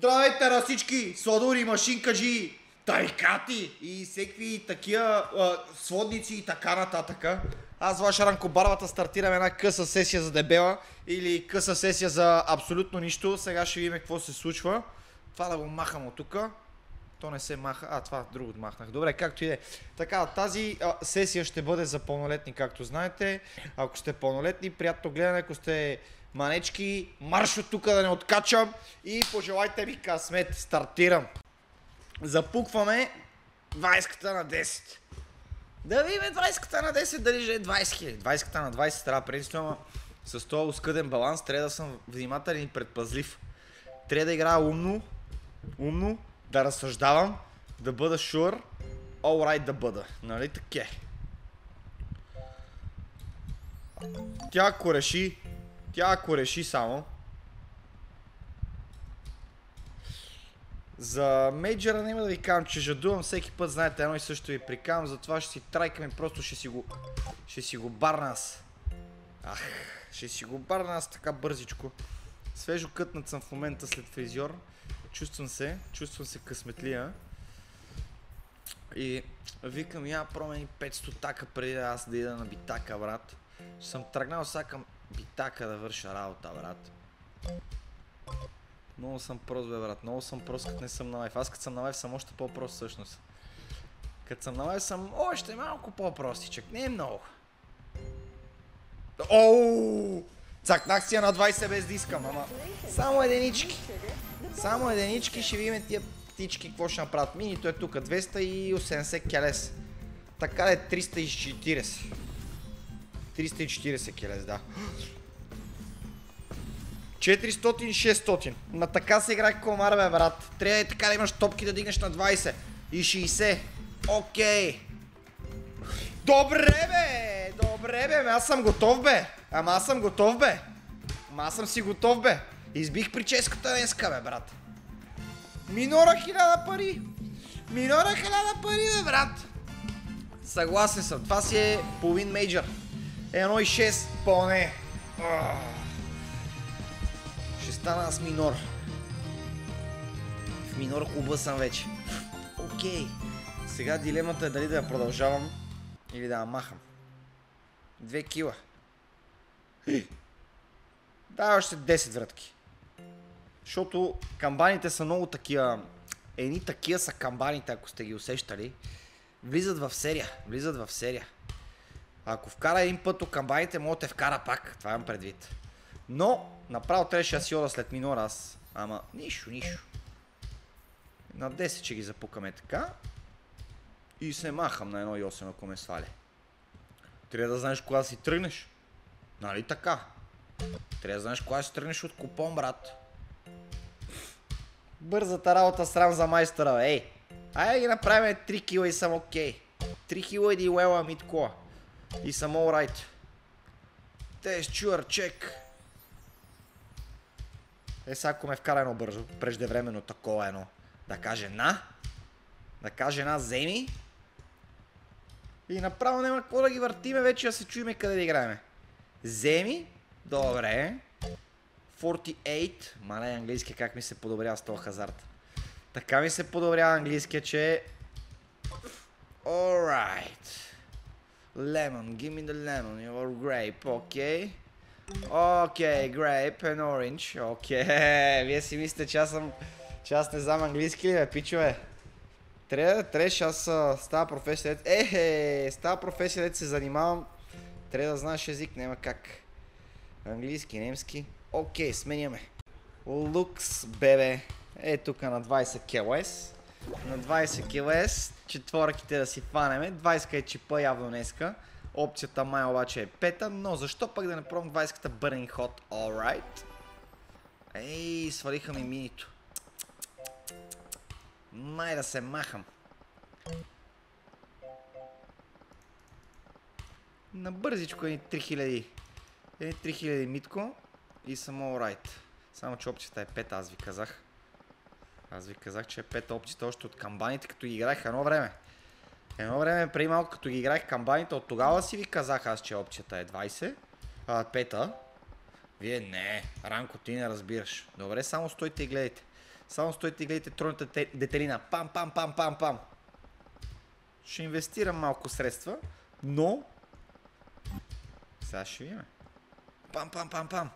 Здравейте на всички сладури, машинкаджи, тарикати и всеки такива сводници и така нататък. Аз ваш Ранко Барбата стартирам една къса сесия за дебела или къса сесия за абсолютно нищо. Сега ще видим какво се случва. Това да го махам от тук. То не се маха. Това друго махнах. Добре, както и да е. Така, тази сесия ще бъде за пълнолетни, както знаете. Ако сте пълнолетни, приятно гледане. Ако сте манечки, марш от тук да не откачам и пожелайте ми късмет. Стартирам. Запукваме 20-ката на 10. Да видим 20-ката на 10 дали же е 20 хиляди. 20-ката на 20 трябва принципно, ама с този оскъден баланс трябва да съм внимателен и предпазлив. Трябва да играя умно, да разсъждавам, да бъда sure, alright да бъда. Нали таке? Тя ако реши само. За мейджора няма да ви казвам, че жадувам всеки път, знаете, едно и също ви прикавам, затова ще си трайкам и просто ще си го барна аз. Ще си го барна аз така бързичко. Свежо кътнат съм в момента след фризьор. Чувствам се късметлия. И викам, я промени 500 така преди да аз да ида на битака, брат. Ще съм тръгнал сега към битака да върша работа, брат. Много съм прост, бе, брат. Много съм прост, като не съм на лайф. Аз като съм на лайф съм още по-прост всъщност. Като съм на лайф съм още малко по-простичък. Не е много. Оу! Цакнах си я на 20 без да искам, ама само единички. Само единички, ще видим тия птички какво ще направят. Минито е тук 280 келес. Така е 340. 340 келес, да. 400-600. На така се играе комар, бе, брат. Трябва и така да имаш топки да дигнеш на 20 и 60. Окей. Добре, бе, аз съм готов, бе. Аз съм си готов, бе. Избих прическата днеска, бе, брат. Минора 1000 пари. Минора 1000 пари, бе, брат. Съгласен съм. Това си е половин мейджор. 1,6 поне. Ще стана аз минор. В минор клуба съм вече. Окей. Сега дилемата е дали да я продължавам или да я махам. 2 кила. Да, още 10 вратки. Защото камбаните са много такива. Едни такива са камбаните, ако сте ги усещали. Влизат в серия. Ако вкара един път от камбаните, може да те вкара пак. Това имам предвид. Но направо трябваше да си ода след минора аз. Ама нищо. На 10 ще ги запукаме така. И се махам на 1,8, ако ме сваля. Трябва да знаеш кога да си тръгнеш. Нали така? Трябва да знаеш кога да си тръгнеш от купон, брат. Бързата работа срам за майстъра, бе. Ей! Айде да ги направим 3 кила и съм окей. 3 кила и да уела мидкола. И съм alright. Тест чуър чек. Сега ако ме вкара едно бързо, преждевременно такова едно. Да каже на, вземи. И направо няма какво да ги въртиме вече, да се чуеме къде да играеме. Вземи. Добре. 48. Мале английски как ми се подобрява с този хазарт. Така ми се подобрява английския, че... Alright. Lemon. Give me the lemon. Your grape. Okay. Окей, grape and orange. Окей, вие си мислите, че аз не знам английски ли, бе, пичове? Трябваше аз с тази професия, с тази професия се занимавам. Трябва да знаеш език, няма как. Английски, немски. Окей, сменяме. Лукс, бебе. Тук на 20 килес. На 20 килес, четворките да си фанеме. 20 е чипа явно днеска. Опцията май обаче е 5, но защо пък да не пробвам 20-ката Burning Hot, alright? Ей, свалиха ми минито. Май да се махам. На бързичко едни 3000. Едни 3000 митко и съм alright. Само че опцията е 5, аз ви казах. Аз ви казах, че е 5 опцията още от камбаните, като ги играх едно време. Едно време преди малко, като ги играх камбаните, от тогава си ви казах аз, че опцията е 20. 5-та. Вие не. Ранко, ти не разбираш. Добре, само стойте и гледайте. Само стойте и гледайте тройната детелина. Пам, пам, пам, пам, пам. Ще инвестирам малко средства, но... Сега ще видим. Пам, пам, пам, пам.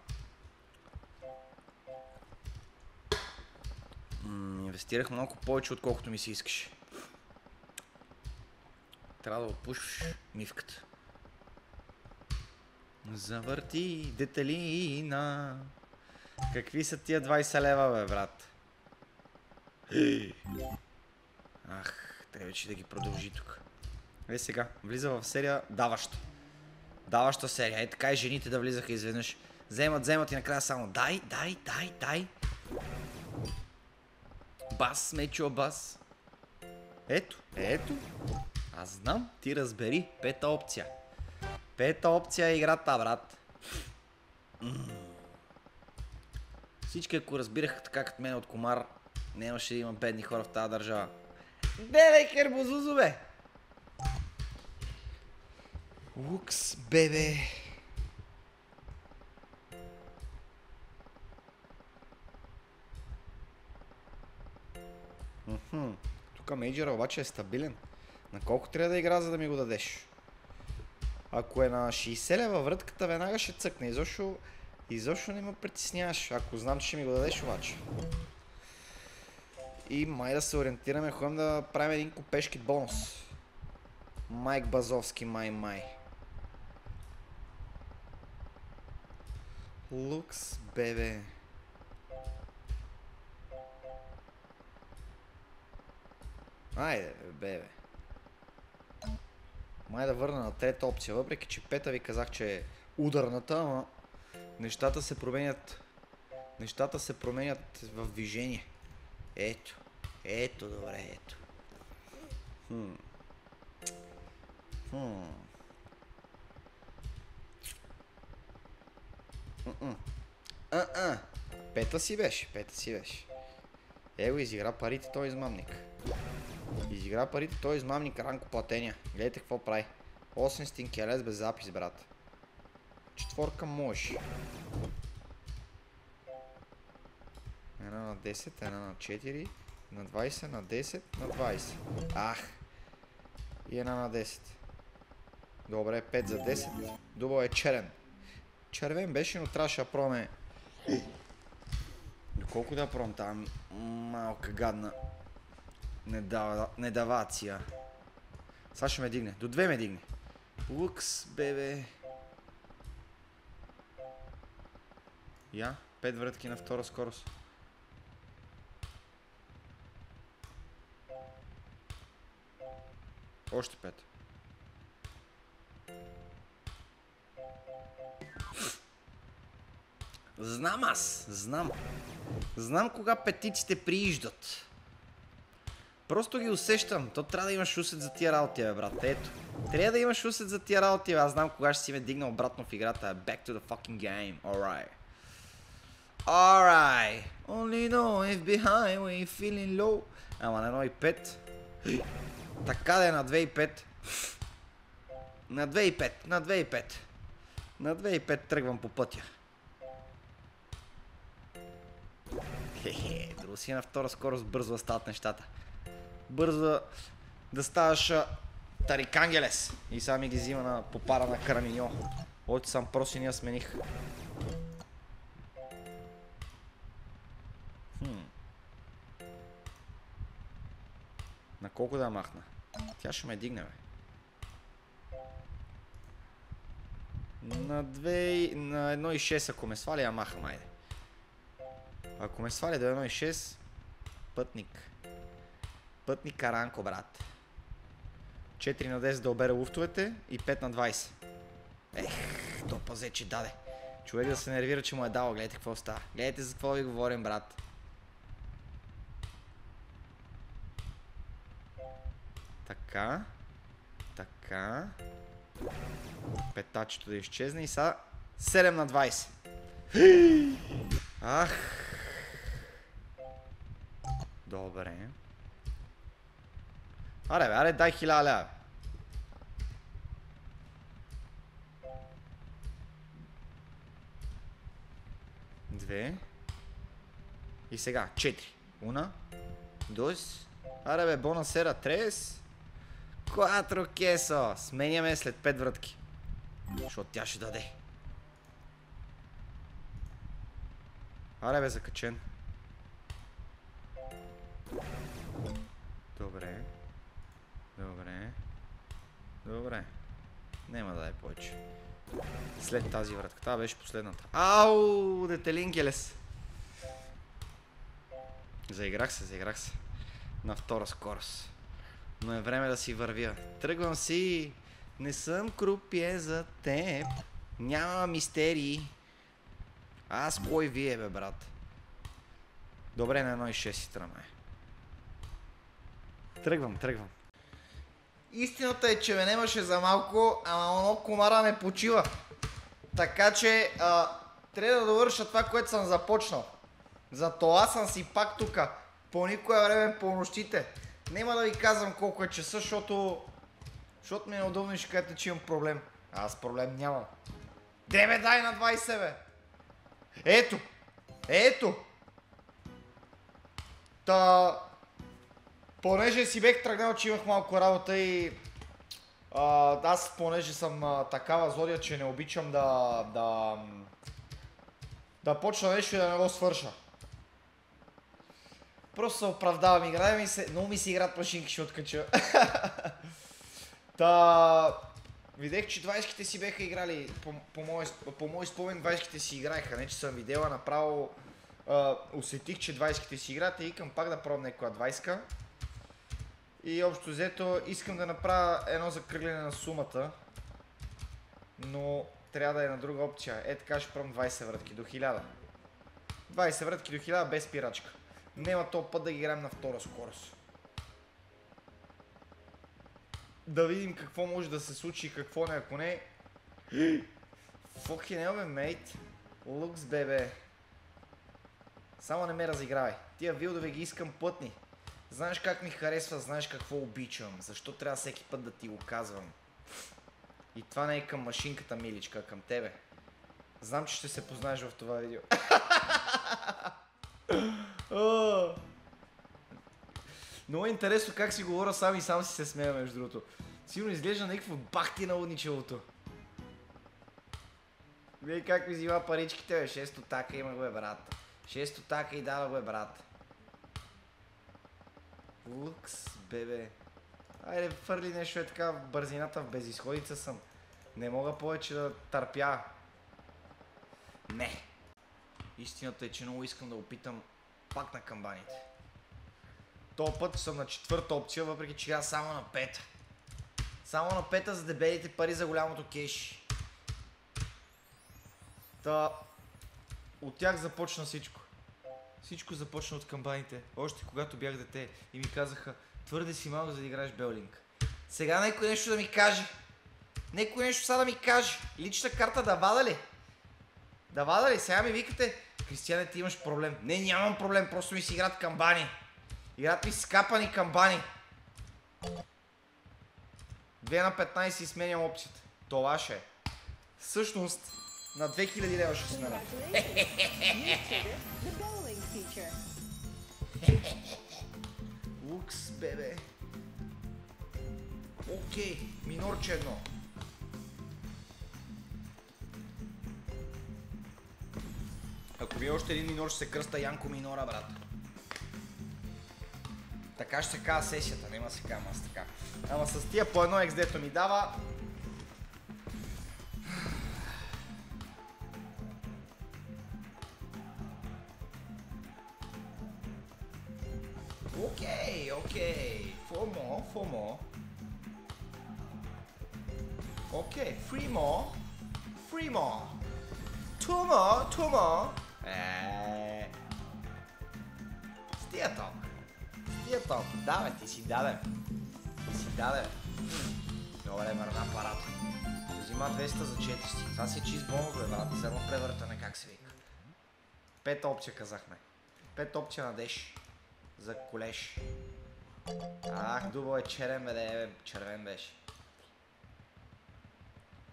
Инвестирах малко повече, отколкото ми се искаше. Трябва да отпушиш мивката. Завърти детелина. Какви са тия 20 лева, бе, брат? Ах, трябва вече да ги продължи тук. Сега, влиза в серия даваща. Даваща серия. Е така и жените да влизаха изведнъж. Вземат и накрая само дай. Бас, мечо, бас. Ето. Аз знам, ти разбери. Пета опция. Пета опция е играта, брат. Всички, ако разбираха така като мен от комар, нямаше да има бедни хора в тази държава. Бебе, хербозузо, бе! Лукс, бебе! Тук мейджора обаче е стабилен. На колко трябва да игра, за да ми го дадеш? Ако е на 60 лева вратката, веднага ще цъкне. Изобщо не ме притесняваш, ако знам, че ще ми го дадеш обаче. И май да се ориентираме, ходим да правим един купешки бонус. Майк Базовски, май. Лукс, бебе. Айде, бебе. Май да върна на трета опция, въпреки че пета ви казах, че е ударната, ама нещата се променят. Нещата се променят в движение. Ето, добре, ето. Пета си беше. Его, изигра парите, той измамник. Ранко платения. Гледайте какво прави. 800 келес без запис, брат. Четворка може. Една на 10, една на 4, на 20, на 10, на 20. Ах! И една на 10. Добре, 5 за 10. Дубъл е черен. Червен беше, но трябваше да пробваме. Доколко да пробвам там малка гадна недавация. Сега ще ме дигне. До 2 ме дигне. Лукс, бебе. Я, 5 вратки на втора скорост. Още 5. Знам аз, знам. Знам кога петиците прииждат. Просто ги усещам. То трябва да имаш усет за тия работи, бе, брат. Ето. Трябва да имаш усет за тия работи, бе. Аз знам кога ще си ме дигна обратно в играта. Back to the fucking game. Alright. Only know if behind when you're feeling low. Ама на 1.5. Така да е на 2.5. На 2.5 тръгвам по пътя. Хе-хе, друго си е на втора скорост, бързо да стават нещата. Бързо да ставаш Тарикангелес. И сега ми ги взима на попара на Караминьо. Още сам проси, ние смених. На колко да я махна? Тя ще ме дигне, бе. На 1.6, ако ме свали, я махам, айде. Ако ме свали до 1.6, пътник. Пътник Каранко, брат. 4 на 10 да обере луфтовете и 5 на 20. То пазе, че даде. Човек да се нервира, че му е дал. Гледайте какво става. Гледайте за какво ви говорим, брат. Така. Петачето да изчезне и сега 7 на 20. Ах. Добре. Аре, дай 1000 лева. Две. И сега 4. Una, dos, аре бе, бонасера, трес, кватро кесо. Сменяме след 5 вратки. Защото тя ще даде. Аре бе, закачен. Добре. Добре. Добре. Нема да даде повече. След тази вратка. Това беше последната. Ау, детелинкелес. Заиграх се. На втора скорост. Но е време да си вървя. Тръгвам си. Не съм крупие за теб. Няма мистерии. Аз кой вие, бе, брат? Добре, на 1,6 си тръгваме. Тръгвам. Истината е, че ме немаше за малко, ама оно комара не почива. Така че трябва да довърша това, което съм започнал. Затова съм си пак тука. По никое време по нощите. Нема да ви казвам колко е часа, защото ми е неудобно и ще кажете, че имам проблем. Аз проблем нямам. Бе, дай на 20, бе! Ето! Та... Понеже си бех тръгнал, че имах малко работа и... аз понеже съм такава зодия, че не обичам да почна нещо и да не го свърша. Просто се оправдавам, играе ми се, много ми се играят машинки, ще откача. Та... Видех, че 20-ките си беха играли, по мой спомен 20-ките си играеха, не че съм видела, направо усетих, че 20-ките си играят и искам пак да пробвам някоя 20-ка. И общо взето искам да направя едно закръгляне на сумата, но трябва да е на друга опция. Е така ще пробвам 20 вратки до 1000. 20 вратки до 1000 без спирачка. Нема този път да ги играем на втора скорост. Да видим какво може да се случи и какво не, ако не... Fucking hell, mate. Looks, бебе. Само не ме разигравай. Тия вилдове ги искам плътни. Знаеш как ми харесва, знаеш какво обичам. Защо трябва всеки път да ти го казвам? И това не е към машинката, миличка, а към тебе. Знам, че ще се познаеш в това видео. Много е интересно как си говоря сам и сам си се смея, между другото. Сигурно изглежда някакво бахти на лудничевото. Вие как ми взима паричките, бе? 6 така има го, бе, брат. 6 така и дава го, бе, брат. Лукс, бебе. Айде, фърли нещо е така, в бързината, в безизходица съм. Не мога повече да търпя. Не. Истината е, че много искам да опитам пак на камбаните. Този път съм на 4-та опция, въпреки че аз само на 5-та. Само на 5-та за дебелите пари за голямото кеш. Та... От тях започна всичко. Всичко започна от камбаните. Още когато бях дете и ми казаха: твърде си малко за да играеш Беллинг. Сега някой нещо да ми каже. Някой нещо сега да ми каже. Личната карта да вада ли? Да вада ли? Сега ми викате: Кристияне, ти имаш проблем. Не, нямам проблем, просто ми си играят камбани. Играят ми скапани камбани. 2 на 15 и сменям опцията. Това ще е. Всъщност, на 2000 лева ще сменя. Лукс, бебе. Окей, минорче едно. Ако ви още един минор, ще се кръста Янко Минора, брат. Така ще се казва сесията, няма се казва аз така. Ама с тия по едно X, дето ми дава... Окей. FOMO. Окей, free more. Two more. Стия ток. Да, бе, ти си даде. Добре, мърна апарат. Взима 200 за 400. Това си е чист бонус, бе, брат. За едно превъртане, как се вика. 5 опция казахме. 5 опция на деш. За колеш. Ах, дубъл е черен, бе, червен беше.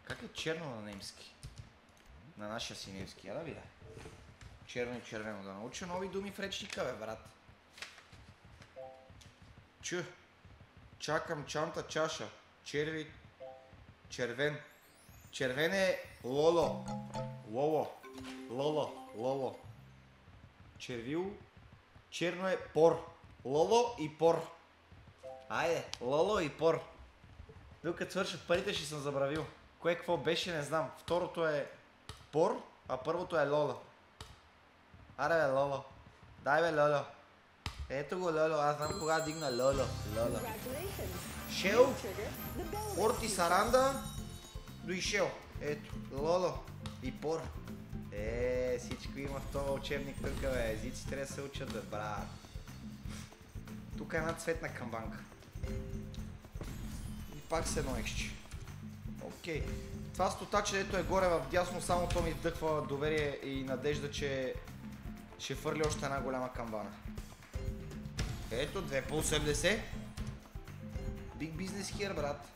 Как е черно на немски? На нашия си немски, да видя. Черно и червено. Да науча нови думи в речника, бе, брат. Чакам чанта чаша. Черви. Червен. Червен е Лоло. Лоло. Червил. Черно е Пор. Лоло и Пор. Айде, Лоло и Пор. Докато свършат парите ще съм забравил. Кое какво беше не знам. Второто е Пор, а първото е Лоло. Аре бе, Лоло. Дай бе, Лоло. Ето го, Лоло. Аз знам кога дигна Лоло. Шел. Порти Саранда. Дойшел. Ето, Лоло и Пор. Всичко има в този учебник тук, бе. Езици трябва да се учат, бе, брат. Тук е една цветна камбанка. И пак с едно екшче. Окей. Това стотаче, дето е горе в дясно, само то ми вдъхва доверие и надежда, че ще фърли още една голяма камбана. Ето, 2 по 80. Big business here, брат.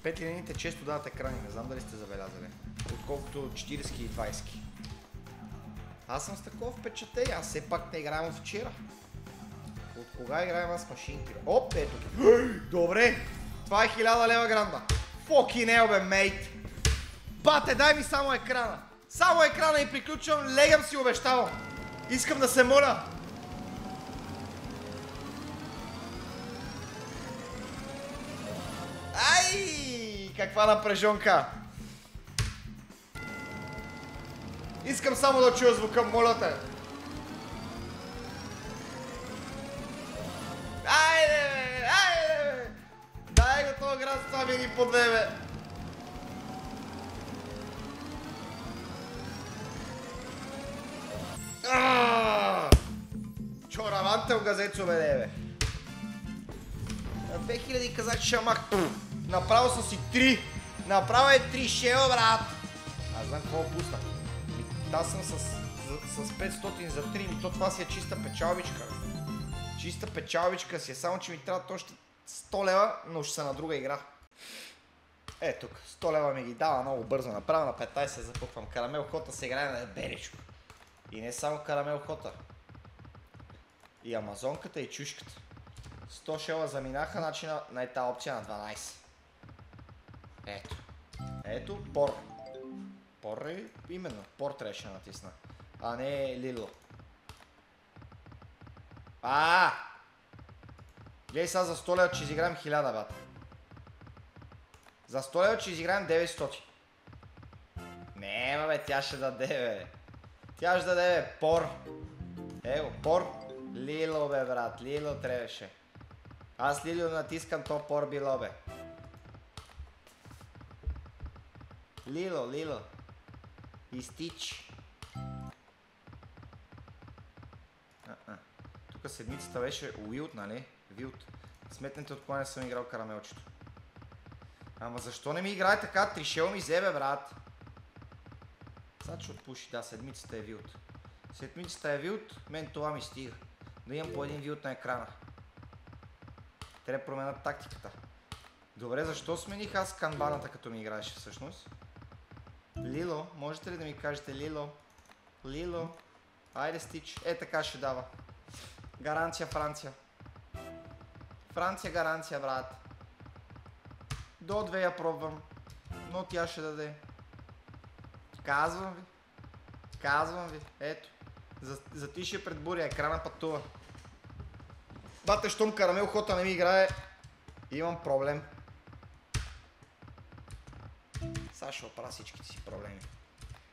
5 линейните често дават екрани, не знам дали сте забелязали. Отколкото 40 и 20. Аз съм с такова впечатление, аз все пак не играем от вчера. От кога играем аз машинки? Оп, ето. Добре, това е 1000 лева гранда. Fucking hell, бе, мейт. Бате, дай ми само екрана. Само екрана и приключвам, легам си, обещавам. Искам да се моля. Ай, каква напрежонка. Искам само да чуя звука, моля те. Айде, бе, айде, бе. Дай го това град с това ми ни по две, бе. Чоравантел газецо, бе, бе. На 2000 казах шамак. Направо са си 3. Направо е 3 шео, брат. Аз знам какво пусна. Аз съм с 500 за 3, и то това си е чиста печалбичка. Чиста печалбичка си е, само че ми трябват още 100 лева, но ще са на друга игра. Е тук, 100 лева ми ги дава много бързо, направо на 15 запуквам. Карамел хота се играе на беличко. И не само карамел хота. И амазонката и чушката. 100 шела заминаха, значи на тази опция на 12. Ето. Ето, Пор. Пор е именно. Пор трябваше да натисна. А не Лило. Гледай сега за 100 лева, че изиграем 1000, бат. За 100 лева, че изиграем 900. Не, бе, тя ще даде, бе. Тя ще даде, бе. Пор. Ево, Пор. Лило, бе, брат. Лило трябваше. Аз Лило натискам, то Пор било, бе. Лило. И Стич. Тук седмицата беше Уилд, нали? Вилд. Сметнете от кога не съм играл карамелчето. Ама защо не ми играе така? Тришел ми зебе, брат. Сега ще отпуши, да, седмицата е Вилд. Седмицата е Вилд, мен това ми стига. Да имам по един Вилд на екрана. Трябва да променят тактиката. Добре, защо смених аз канбаната, като ми играеше всъщност? Лило, можете ли да ми кажете Лило? Айде, Стич. Е, така ще дава. Гаранция Франция. Франция гаранция, брат. До 2 я пробвам. Но тя ще даде. Казвам ви. Ето. Затишие пред буря. Екрана пътува. Бате, щом карамел хота не ми играе, имам проблем. Сега ще оправя всичките си проблеми.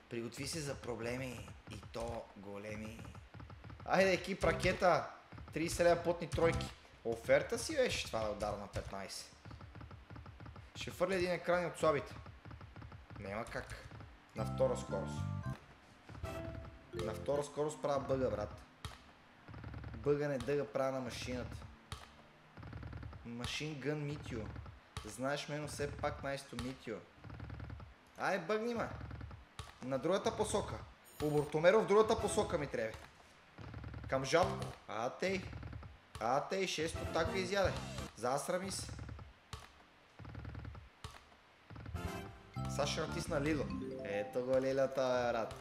Приготви се за проблеми и то големи. Айде, екип, ракета. 30 лева потни тройки. Оферта си беше това да удара на 15. Ще фърля един екран от слабите. Няма как. На втора скорост. На втора скорост правя бъга, брат. Бъга не дъга правя на машината. Machine Gun Meteor. Знаеш мен, все пак nice to meet you. Ай, бъгни ма. На другата посока. По Бортомеро в другата посока ми трябва. Към Жабко. Атей, 6 така изяде. Засрами се. Сега ще натисна Лило. Ето го Лилата, брат.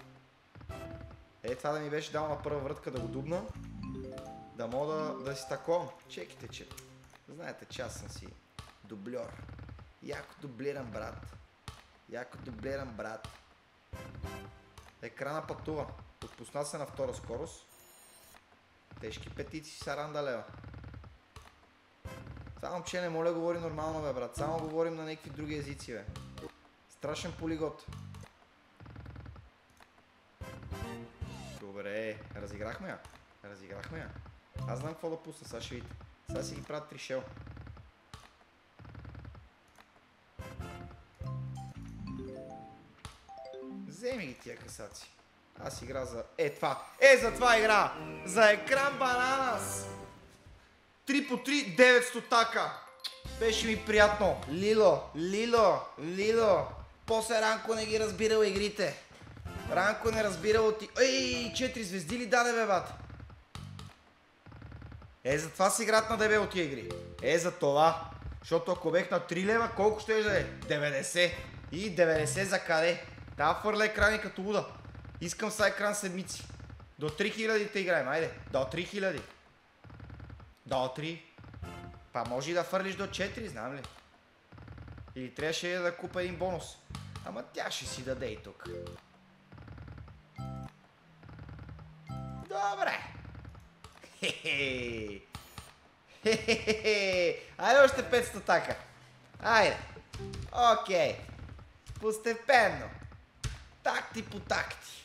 Е, това да ми беше дал на първа вратка да го дубна. Да мога да си такова. Чекайте, че знаете, че аз съм си дублер. Яко дублирам, брат. Яко дублирам, брат. Екрана пътува. Отпусна се на втора скорост. Тежки петици са рандалева. Само че не моля говори нормално, бе, брат. Само говорим на някакви други езици, бе. Страшен полигот. Добре, разиграхме я. Разиграхме я. Аз знам какво да пусна, сега ще видите. Сега си ги правят тришел. Вземи ги тия касаци. Аз игра за... това! За това игра! За екран бананас! 3 по 3, 900 така! Беше ми приятно. Лило. После Ранко не ги разбирал игрите. Ранко не разбирал ти... 4 звезди ли даде, бе, бат? За това си играт на дебе от тия игри. За това. Защото ако бех на 3 лева, колко ще да е? 90. И 90 за къде? Да, фърля екрани като луда. Искам са екран седмици. До 3000 те играем, айде. До 3000. До 3. Па може и да фърлиш до 4, знам ли. Или трябваше да купа един бонус. Ама тя ще си даде и тук. Добре. Айде още 500 така. Айде. Окей. Постепенно. Такти по такти.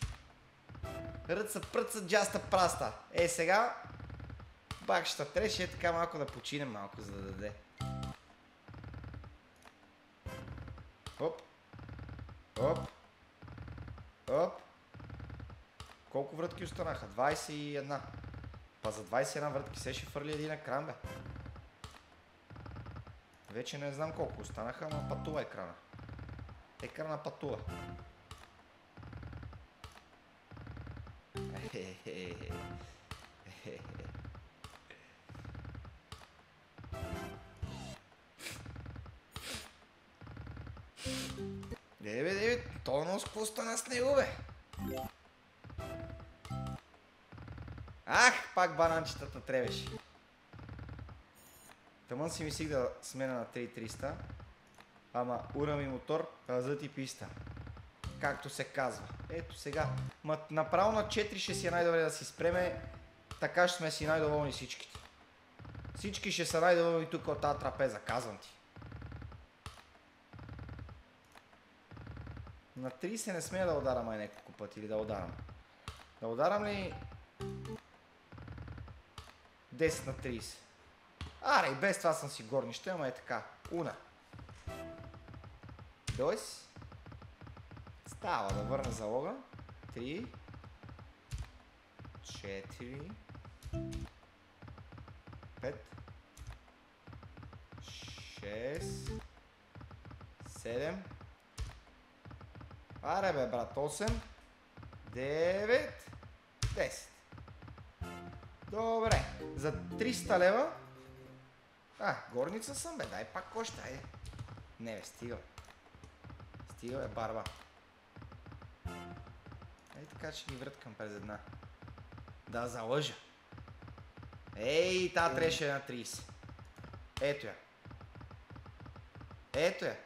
Ръца, пръца, джаста, праста. Сега бакща трябваше така малко да починем малко, за да даде. Оп. Колко врътки останаха? 21. Па за 21 врътки се ще фърли един екран, бе. Вече не знам колко останаха, но пътува екрана. Екрана пътува. Бе, то нос какво стана с него, бе? Пак бананчетата требеше. Тъмън си мислих да смена на 3300. Ама ура ми мотор, разът и писта. Както се казва. Ето сега. Направо на 4 ще си е най-добре да си спреме. Така ще сме си най-доволни всичките. Всички ще са най-доволни тук от тази трапеза, казвам ти. На 30 не смея да ударам няколко пъти или да ударам. Да ударам ли 10 на 30? Аре, и без това съм си горнище, ама е така. Уна. Дойс. Става да върна залога. 3. 4. 5. 6. 7. Аре бе, брат, 8. 9. 10. Добре. За 300 лева. Горница съм, бе. Дай пак още, айде. Не, бе, стига. Стига, бе, барба. Ей, така че ги връткам през една. Да залъжа. Та трябваше на 30. Ето я. Ето я.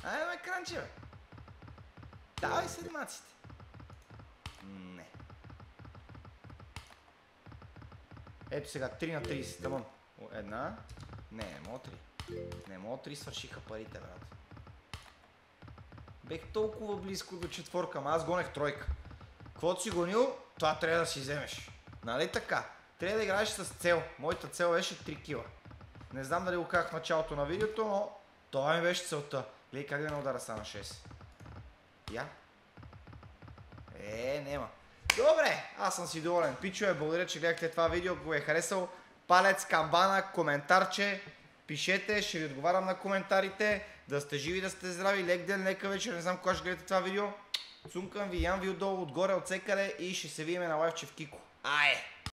Айде, ме кранче, бе. Давай седмаците. Не. Ето сега, 3 на 30, тъмън. Една. Не мога 3. Не мога 3, свършиха парите, брат. Бех толкова близко до четворка, ама аз гонех тройка. Каквото си гонил, това трябва да си вземеш. Нали така? Трябва да играеш с цел. Моята цел беше 3 кила. Не знам дали го казах в началото на видеото, но това ми беше целта. Гледай как да не удара са на 6. Я? Нема. Добре, аз съм си доволен. Пичове, благодаря, че гледахте това видео. Ако го е харесал, палец, камбана, коментарче. Пишете, ще ви отговарям на коментарите. Да сте живи, да сте здрави. Лек ден, лека вечер. Не знам кога ще гледате това видео. Цункам ви, ям ви отдолу, отгоре, отсекъде и ще се видим на лайвче в Кико.